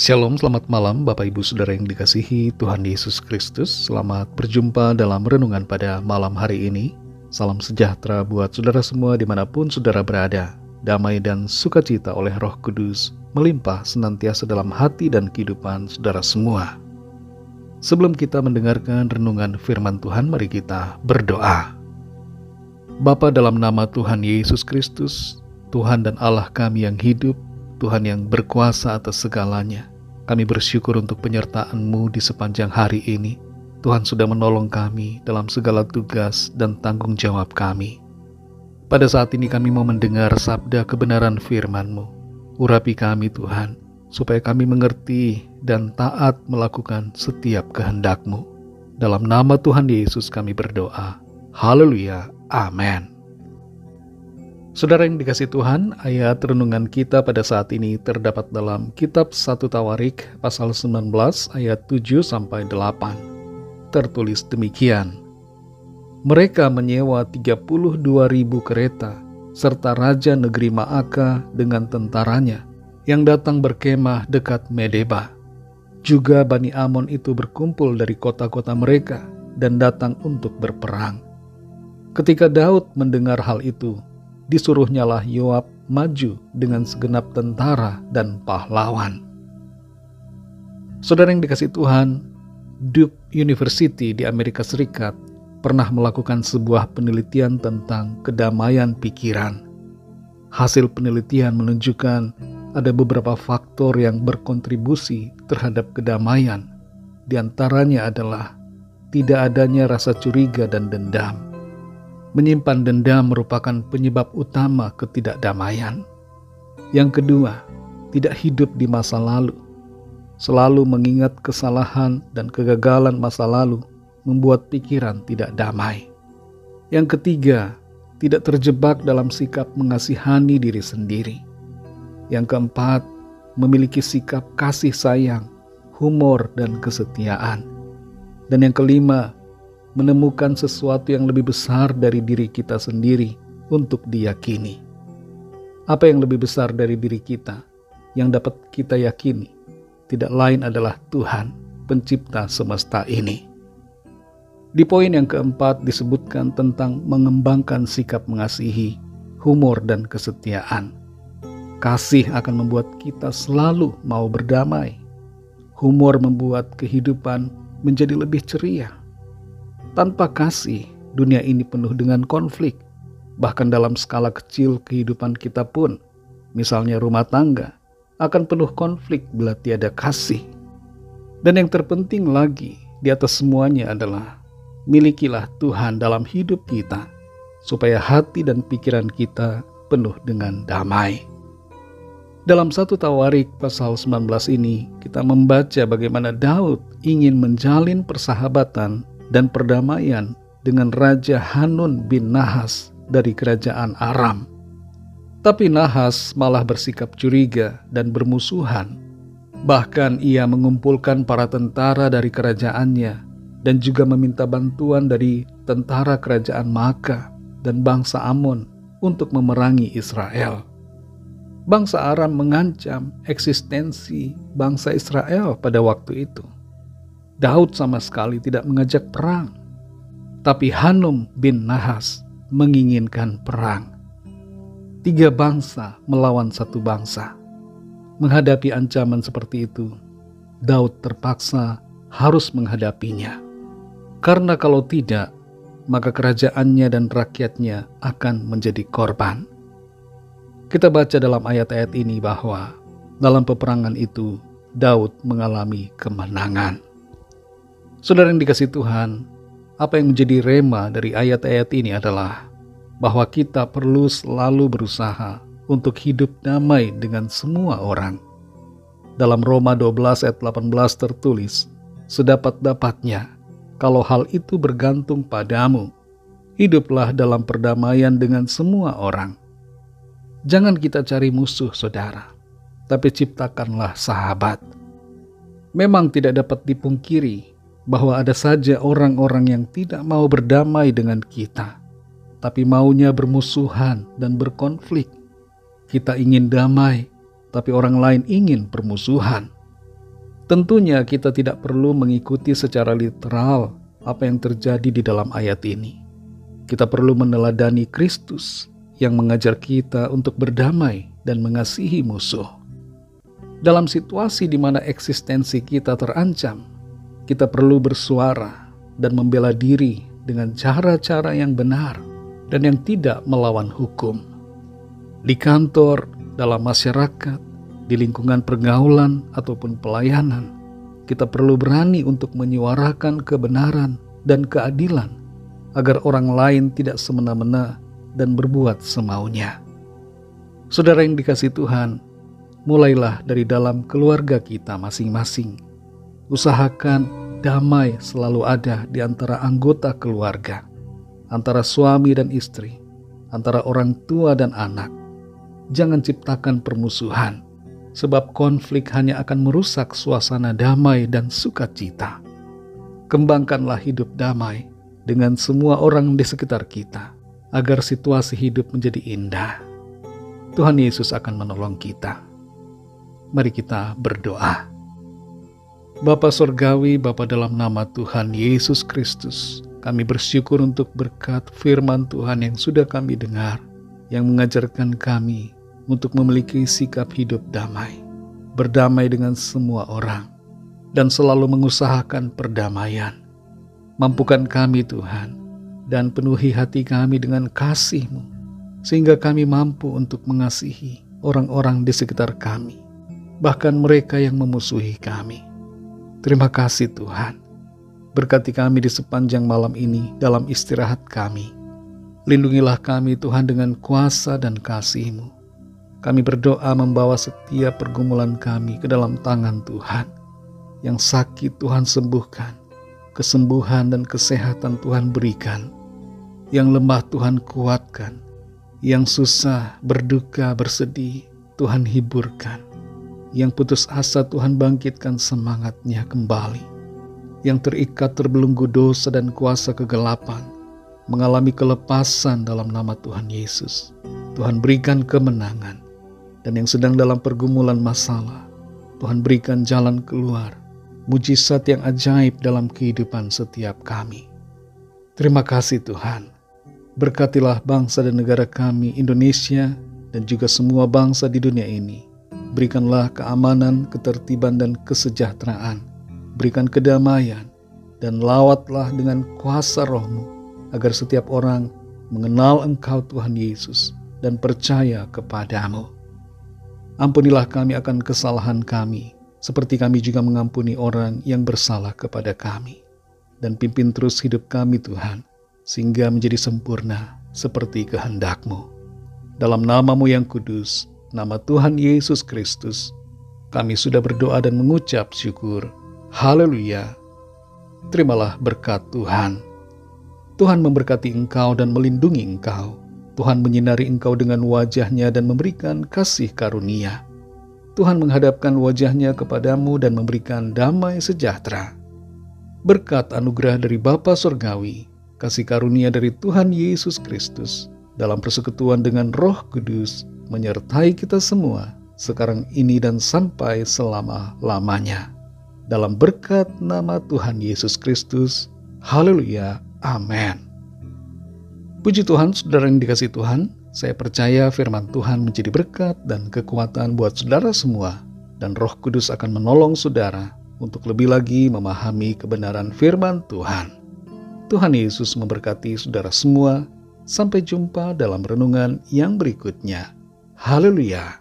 Shalom, selamat malam Bapak Ibu Saudara yang dikasihi Tuhan Yesus Kristus. Selamat berjumpa dalam renungan pada malam hari ini. Salam sejahtera buat saudara semua dimanapun saudara berada. Damai dan sukacita oleh Roh Kudus melimpah senantiasa dalam hati dan kehidupan saudara semua. Sebelum kita mendengarkan renungan firman Tuhan, mari kita berdoa. Bapa, dalam nama Tuhan Yesus Kristus, Tuhan dan Allah kami yang hidup, Tuhan yang berkuasa atas segalanya, kami bersyukur untuk penyertaan-Mu di sepanjang hari ini. Tuhan sudah menolong kami dalam segala tugas dan tanggung jawab kami. Pada saat ini kami mau mendengar sabda kebenaran firman-Mu. Urapi kami Tuhan, supaya kami mengerti dan taat melakukan setiap kehendak-Mu. Dalam nama Tuhan Yesus kami berdoa. Haleluya. Amin. Saudara yang dikasihi Tuhan, ayat renungan kita pada saat ini terdapat dalam kitab 1 Tawarik pasal 19 ayat 7-8. Tertulis demikian. Mereka menyewa 32.000 kereta serta raja negeri Maaka dengan tentaranya yang datang berkemah dekat Medeba. Juga Bani Amon itu berkumpul dari kota-kota mereka dan datang untuk berperang. Ketika Daud mendengar hal itu, disuruhnyalah Yoab maju dengan segenap tentara dan pahlawan. Saudara yang dikasihi Tuhan, Duke University di Amerika Serikat pernah melakukan sebuah penelitian tentang kedamaian pikiran. Hasil penelitian menunjukkan ada beberapa faktor yang berkontribusi terhadap kedamaian. Di antaranya adalah tidak adanya rasa curiga dan dendam. Menyimpan dendam merupakan penyebab utama ketidakdamaian. Yang kedua, tidak hidup di masa lalu. Selalu mengingat kesalahan dan kegagalan masa lalu membuat pikiran tidak damai. Yang ketiga, tidak terjebak dalam sikap mengasihani diri sendiri. Yang keempat, memiliki sikap kasih sayang, humor, dan kesetiaan. Dan yang kelima, menemukan sesuatu yang lebih besar dari diri kita sendiri untuk diyakini. Apa yang lebih besar dari diri kita yang dapat kita yakini tidak lain adalah Tuhan, pencipta semesta ini. Di poin yang keempat disebutkan tentang mengembangkan sikap mengasihi, humor, dan kesetiaan. Kasih akan membuat kita selalu mau berdamai. Humor membuat kehidupan menjadi lebih ceria. Tanpa kasih, dunia ini penuh dengan konflik. Bahkan dalam skala kecil kehidupan kita pun, misalnya rumah tangga, akan penuh konflik bila tiada kasih. Dan yang terpenting lagi, di atas semuanya adalah, milikilah Tuhan dalam hidup kita, supaya hati dan pikiran kita penuh dengan damai. Dalam 1 Tawarik pasal 19 ini, kita membaca bagaimana Daud ingin menjalin persahabatan dan perdamaian dengan Raja Hanun bin Nahas dari kerajaan Aram. Tapi Nahas malah bersikap curiga dan bermusuhan. Bahkan ia mengumpulkan para tentara dari kerajaannya dan juga meminta bantuan dari tentara kerajaan Maaka dan bangsa Amon untuk memerangi Israel. Bangsa Aram mengancam eksistensi bangsa Israel pada waktu itu. Daud sama sekali tidak mengajak perang, tapi Hanun bin Nahas menginginkan perang. 3 bangsa melawan 1 bangsa. Menghadapi ancaman seperti itu, Daud terpaksa harus menghadapinya. Karena kalau tidak, maka kerajaannya dan rakyatnya akan menjadi korban. Kita baca dalam ayat-ayat ini bahwa dalam peperangan itu, Daud mengalami kemenangan. Saudara yang dikasihi Tuhan, apa yang menjadi rema dari ayat-ayat ini adalah bahwa kita perlu selalu berusaha untuk hidup damai dengan semua orang. Dalam Roma 12 ayat 18 tertulis, sedapat-dapatnya, kalau hal itu bergantung padamu, hiduplah dalam perdamaian dengan semua orang. Jangan kita cari musuh, saudara, tapi ciptakanlah sahabat. Memang tidak dapat dipungkiri bahwa ada saja orang-orang yang tidak mau berdamai dengan kita, tapi maunya bermusuhan dan berkonflik. Kita ingin damai, tapi orang lain ingin permusuhan. Tentunya kita tidak perlu mengikuti secara literal apa yang terjadi di dalam ayat ini. Kita perlu meneladani Kristus yang mengajar kita untuk berdamai dan mengasihi musuh. Dalam situasi di mana eksistensi kita terancam, kita perlu bersuara dan membela diri dengan cara-cara yang benar dan yang tidak melawan hukum. Di kantor, dalam masyarakat, di lingkungan pergaulan ataupun pelayanan, kita perlu berani untuk menyuarakan kebenaran dan keadilan agar orang lain tidak semena-mena dan berbuat semaunya. Saudara yang dikasihi Tuhan, mulailah dari dalam keluarga kita masing-masing. Usahakan damai selalu ada di antara anggota keluarga, antara suami dan istri, antara orang tua dan anak. Jangan ciptakan permusuhan, sebab konflik hanya akan merusak suasana damai dan sukacita. Kembangkanlah hidup damai dengan semua orang di sekitar kita, agar situasi hidup menjadi indah. Tuhan Yesus akan menolong kita. Mari kita berdoa. Bapa Sorgawi, Bapa dalam nama Tuhan Yesus Kristus, kami bersyukur untuk berkat firman Tuhan yang sudah kami dengar, yang mengajarkan kami untuk memiliki sikap hidup damai, berdamai dengan semua orang, dan selalu mengusahakan perdamaian. Mampukan kami Tuhan, dan penuhi hati kami dengan kasih-Mu, sehingga kami mampu untuk mengasihi orang-orang di sekitar kami, bahkan mereka yang memusuhi kami. Terima kasih Tuhan. Berkati kami di sepanjang malam ini dalam istirahat kami. Lindungilah kami Tuhan dengan kuasa dan kasih-Mu. Kami berdoa membawa setiap pergumulan kami ke dalam tangan Tuhan. Yang sakit Tuhan sembuhkan, kesembuhan dan kesehatan Tuhan berikan. Yang lemah Tuhan kuatkan, yang susah, berduka, bersedih Tuhan hiburkan. Yang putus asa Tuhan bangkitkan semangatnya kembali. Yang terikat terbelenggu dosa dan kuasa kegelapan mengalami kelepasan dalam nama Tuhan Yesus. Tuhan berikan kemenangan. Dan yang sedang dalam pergumulan masalah, Tuhan berikan jalan keluar, mujizat yang ajaib dalam kehidupan setiap kami. Terima kasih Tuhan. Berkatilah bangsa dan negara kami Indonesia dan juga semua bangsa di dunia ini. Berikanlah keamanan, ketertiban dan kesejahteraan. Berikan kedamaian dan lawatlah dengan kuasa Roh-Mu agar setiap orang mengenal Engkau Tuhan Yesus dan percaya kepadamu. Ampunilah kami akan kesalahan kami, seperti kami juga mengampuni orang yang bersalah kepada kami. Dan pimpin terus hidup kami Tuhan, sehingga menjadi sempurna seperti kehendak-Mu. Dalam nama-Mu yang kudus, nama Tuhan Yesus Kristus, kami sudah berdoa dan mengucap syukur. Haleluya. Terimalah berkat Tuhan. Tuhan memberkati engkau dan melindungi engkau. Tuhan menyinari engkau dengan wajah-Nya dan memberikan kasih karunia. Tuhan menghadapkan wajah-Nya kepadamu dan memberikan damai sejahtera. Berkat anugerah dari Bapa Sorgawi, kasih karunia dari Tuhan Yesus Kristus, dalam persekutuan dengan Roh Kudus, menyertai kita semua, sekarang ini dan sampai selama-lamanya. Dalam berkat nama Tuhan Yesus Kristus. Haleluya. Amin. Puji Tuhan, saudara yang dikasihi Tuhan, saya percaya firman Tuhan menjadi berkat dan kekuatan buat saudara semua, dan Roh Kudus akan menolong saudara untuk lebih lagi memahami kebenaran firman Tuhan. Tuhan Yesus memberkati saudara semua. Sampai jumpa dalam renungan yang berikutnya. Haleluya.